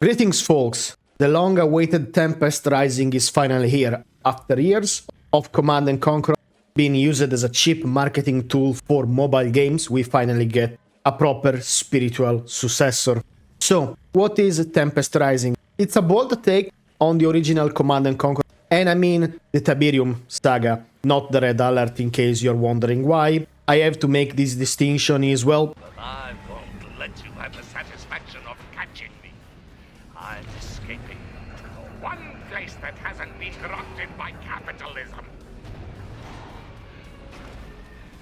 Greetings folks, the long-awaited Tempest Rising is finally here. After years of Command & Conquer being used as a cheap marketing tool for mobile games, we finally get a proper spiritual successor. So, what is Tempest Rising? It's a bold take on the original Command & Conquer, and I mean the Tiberium saga, not the Red Alert in case you're wondering why. I have to make this distinction as well. I won't let you have the satisfaction of catching me. I'm escaping to the one place that hasn't been corrupted by capitalism.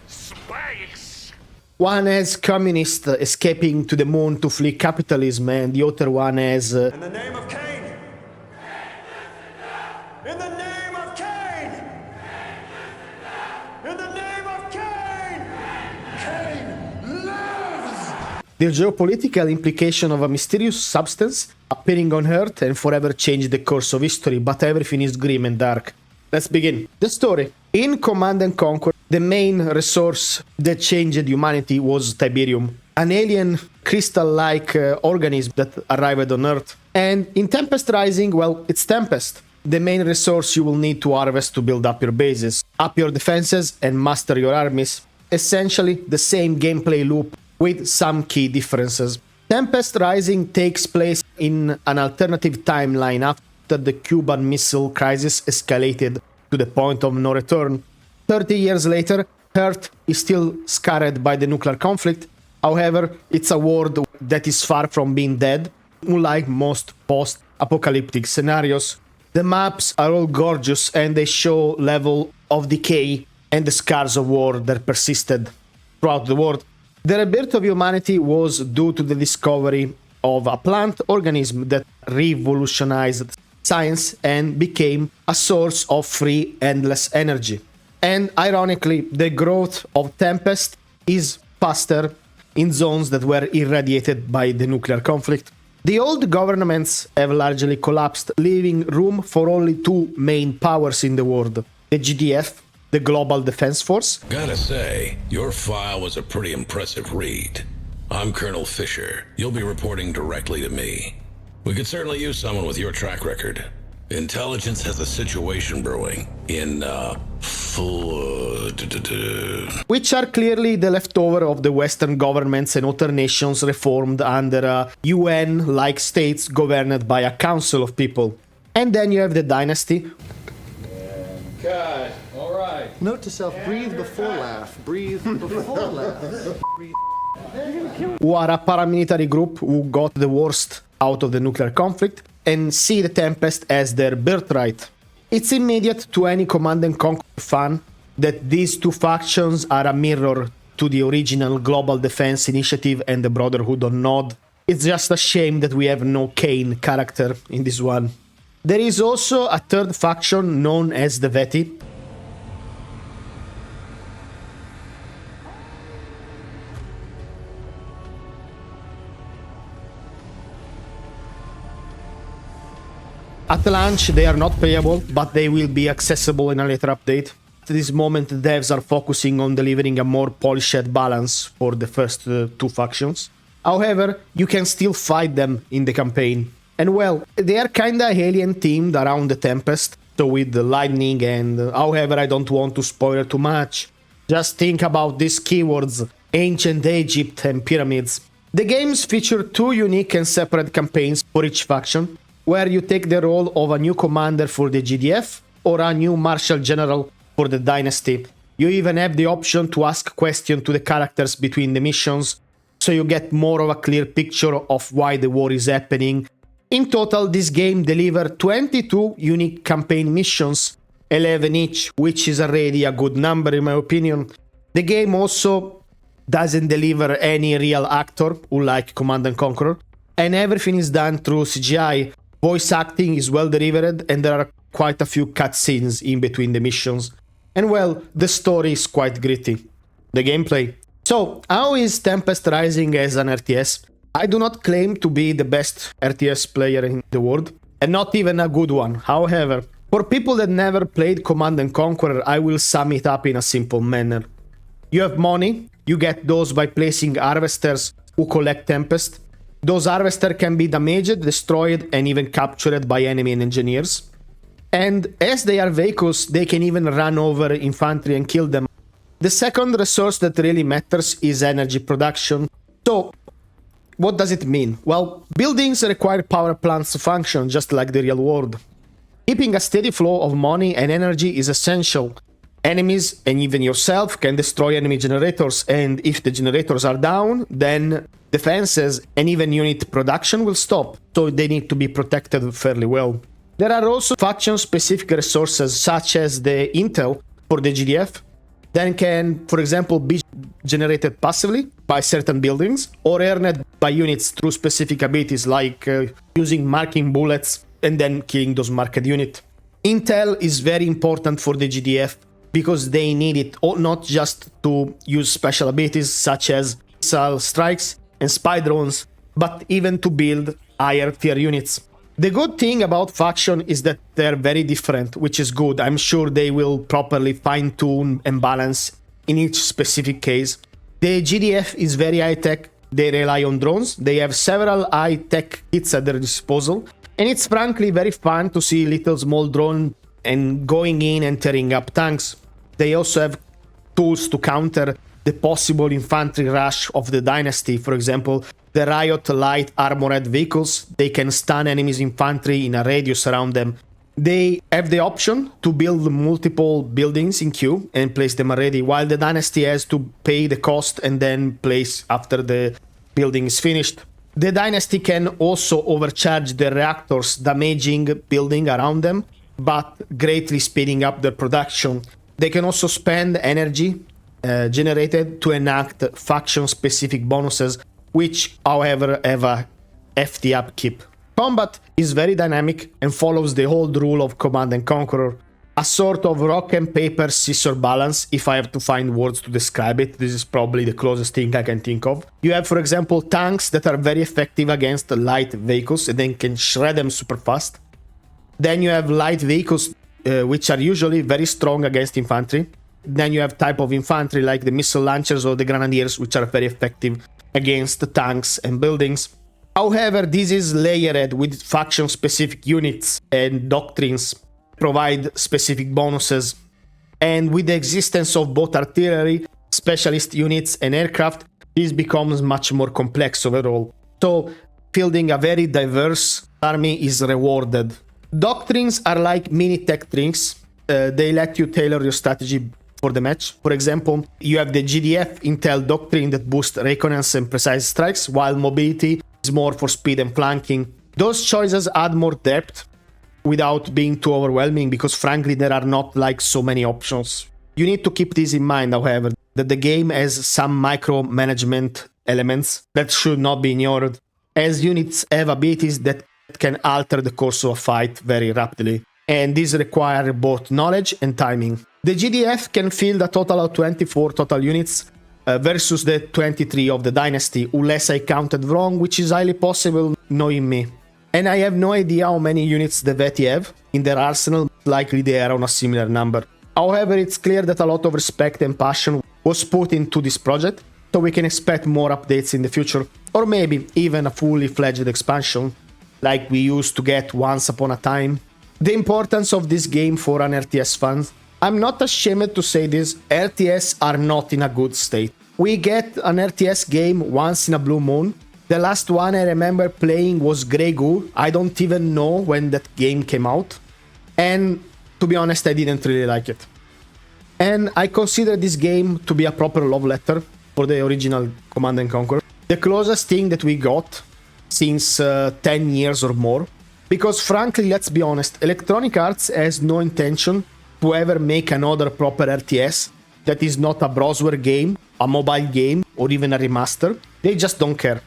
Space! One as communist escaping to the moon to flee capitalism, and the other one as... In the name of Cain! In the name of Cain! In the name of Cain! Cain lives! The geopolitical implication of a mysterious substance appearing on Earth and forever changed the course of history, but everything is grim and dark. Let's begin. The story. In Command & Conquer, the main resource that changed humanity was Tiberium, an alien crystal-like organism that arrived on Earth. And in Tempest Rising, well, it's Tempest, the main resource you will need to harvest to build up your bases, up your defenses, and master your armies. Essentially, the same gameplay loop with some key differences. Tempest Rising takes place in an alternative timeline after the Cuban Missile Crisis escalated to the point of no return. 30 years later, Earth is still scarred by the nuclear conflict. However, it's a world that is far from being dead, unlike most post-apocalyptic scenarios. The maps are all gorgeous and they show level of decay and the scars of war that persisted throughout the world. The rebirth of humanity was due to the discovery of a plant organism that revolutionized science and became a source of free, endless energy. And ironically, the growth of Tempest is faster in zones that were irradiated by the nuclear conflict. The old governments have largely collapsed, leaving room for only two main powers in the world: the GDF, the Global Defense Force. Gotta say, your file was a pretty impressive read. I'm Colonel Fisher. You'll be reporting directly to me. We could certainly use someone with your track record. Intelligence has a situation brewing in, which are clearly the leftover of the Western governments and other nations reformed under a UN-like states governed by a council of people. And then you have the Dynasty. Okay, all right. Note to self, breathe before laugh. Breathe before laugh. Who are a paramilitary group who got the worst out of the nuclear conflict and see the Tempest as their birthright. It's immediate to any Command & Conquer fan that these two factions are a mirror to the original Global Defense Initiative and the Brotherhood of Nod. It's just a shame that we have no Cain character in this one. There is also a third faction known as the VETI. At launch, they are not playable, but they will be accessible in a later update. At this moment, the devs are focusing on delivering a more polished balance for the first two factions. However, you can still fight them in the campaign. And well, they are kinda alien themed around the Tempest, so with the lightning and... however, I don't want to spoil too much. Just think about these keywords: Ancient Egypt and Pyramids. The games feature two unique and separate campaigns for each faction, where you take the role of a new commander for the GDF or a new marshal general for the Dynasty. You even have the option to ask questions to the characters between the missions, so you get more of a clear picture of why the war is happening. In total, this game delivers 22 unique campaign missions, 11 each, which is already a good number in my opinion. The game also doesn't deliver any real actor, unlike Command & Conquer, and everything is done through CGI. Voice acting is well delivered, and there are quite a few cutscenes in between the missions. And well, the story is quite gritty. The gameplay. So, how is Tempest Rising as an RTS? I do not claim to be the best RTS player in the world, and not even a good one. However, for people that never played Command & Conquer, I will sum it up in a simple manner. You have money, you get those by placing harvesters who collect Tempest. Those harvesters can be damaged, destroyed, and even captured by enemy engineers. And as they are vehicles, they can even run over infantry and kill them. The second resource that really matters is energy production. So, what does it mean? Well, buildings require power plants to function, just like the real world. Keeping a steady flow of money and energy is essential. Enemies, and even yourself, can destroy enemy generators, and if the generators are down, then defenses and even unit production will stop, so they need to be protected fairly well. There are also faction-specific resources, such as the intel for the GDF, that can, for example, be generated passively by certain buildings, or earned by units through specific abilities, like using marking bullets and then killing those marked units. Intel is very important for the GDF, because they need it not just to use special abilities such as missile strikes and spy drones, but even to build higher tier units. The good thing about faction is that they're very different, which is good. I'm sure they will properly fine-tune and balance in each specific case. The GDF is very high-tech. They rely on drones. They have several high-tech kits at their disposal, and it's frankly very fun to see little small drone and going in and tearing up tanks. They also have tools to counter the possible infantry rush of the Dynasty. For example, the Riot light armored vehicles, they can stun enemies' infantry in a radius around them. They have the option to build multiple buildings in queue and place them already, while the Dynasty has to pay the cost and then place after the building is finished. The Dynasty can also overcharge the reactors, damaging building around them, but greatly speeding up their production. They can also spend energy generated to enact faction-specific bonuses, which, however, have a hefty upkeep. Combat is very dynamic and follows the old rule of Command and Conqueror, a sort of rock and paper scissor balance. If I have to find words to describe it, this is probably the closest thing I can think of. You have, for example, tanks that are very effective against light vehicles and then can shred them super fast. Then you have light vehicles which are usually very strong against infantry. Then you have type of infantry like the missile launchers or the grenadiers, which are very effective against the tanks and buildings. However, this is layered with faction-specific units and doctrines, provide specific bonuses. And with the existence of both artillery, specialist units and aircraft, this becomes much more complex overall. So, fielding a very diverse army is rewarded. Doctrines are like mini tech drinks. They let you tailor your strategy for the match. For example, you have the GDF Intel Doctrine that boosts reconnaissance and precise strikes, while mobility is more for speed and flanking. Those choices add more depth without being too overwhelming, because frankly there are not like so many options. You need to keep this in mind, however, that the game has some micromanagement elements that should not be ignored, as units have abilities that can alter the course of a fight very rapidly, and these require both knowledge and timing. The GDF can field a total of 24 total units versus the 23 of the Dynasty, unless I counted wrong, which is highly possible knowing me. And I have no idea how many units the VETI have in their arsenal, likely they are on a similar number. However, it's clear that a lot of respect and passion was put into this project, so we can expect more updates in the future, or maybe even a fully fledged expansion, like we used to get once upon a time. The importance of this game for an RTS fan. I'm not ashamed to say this, RTS are not in a good state. We get an RTS game once in a blue moon. The last one I remember playing was Grey Ghoul. I don't even know when that game came out. And to be honest, I didn't really like it. And I consider this game to be a proper love letter for the original Command & Conquer. The closest thing that we got since 10 years or more. Because frankly, let's be honest, Electronic Arts has no intention to ever make another proper RTS that is not a browser game, a mobile game, or even a remaster. They just don't care.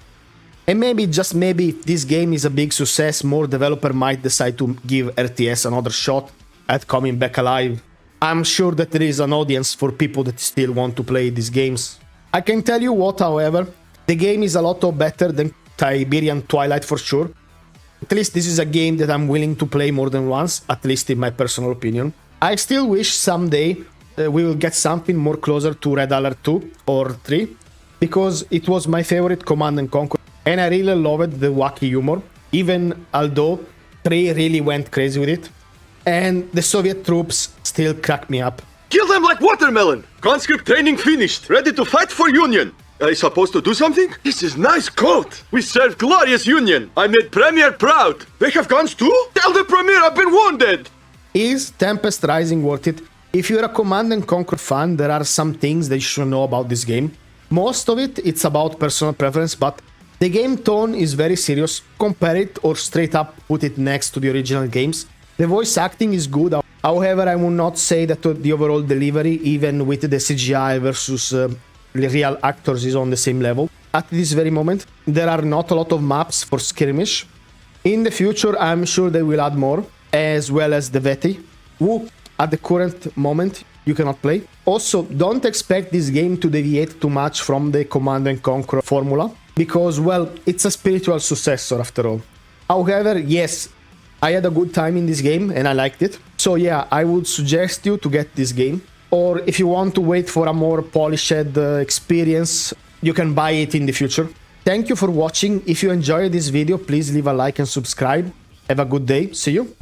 And maybe, just maybe, if this game is a big success, more developer might decide to give RTS another shot at coming back alive. I'm sure that there is an audience for people that still want to play these games. I can tell you what, however, the game is a lot better than Tiberian Twilight for sure. At least this is a game that I'm willing to play more than once, at least in my personal opinion. I still wish someday we will get something more closer to Red Alert 2 or 3, because it was my favorite Command & Conquer, and I really loved the wacky humor, even although 3 really went crazy with it. And the Soviet troops still crack me up. Kill them like watermelon! Conscript training finished. Ready to fight for Union. Are you supposed to do something? This is nice coat. We serve glorious Union. I made Premier proud. They have guns too? Tell the Premier I've been wounded. Is Tempest Rising worth it? If you're a Command and Conquer fan, there are some things that you should know about this game. Most of it's about personal preference, but the game tone is very serious. Compare it or straight up put it next to the original games. The voice acting is good. However, I would not say that the overall delivery, even with the CGI versus the real actors, is on the same level. At this very moment, there are not a lot of maps for skirmish. In the future, I'm sure they will add more, as well as the VETI, who at the current moment you cannot play. Also, don't expect this game to deviate too much from the Command and Conquer formula, because, well, it's a spiritual successor after all. However, yes, I had a good time in this game and I liked it. So yeah, I would suggest you to get this game. Or if you want to wait for a more polished experience, you can buy it in the future. Thank you for watching. If you enjoyed this video, please leave a like and subscribe. Have a good day. See you.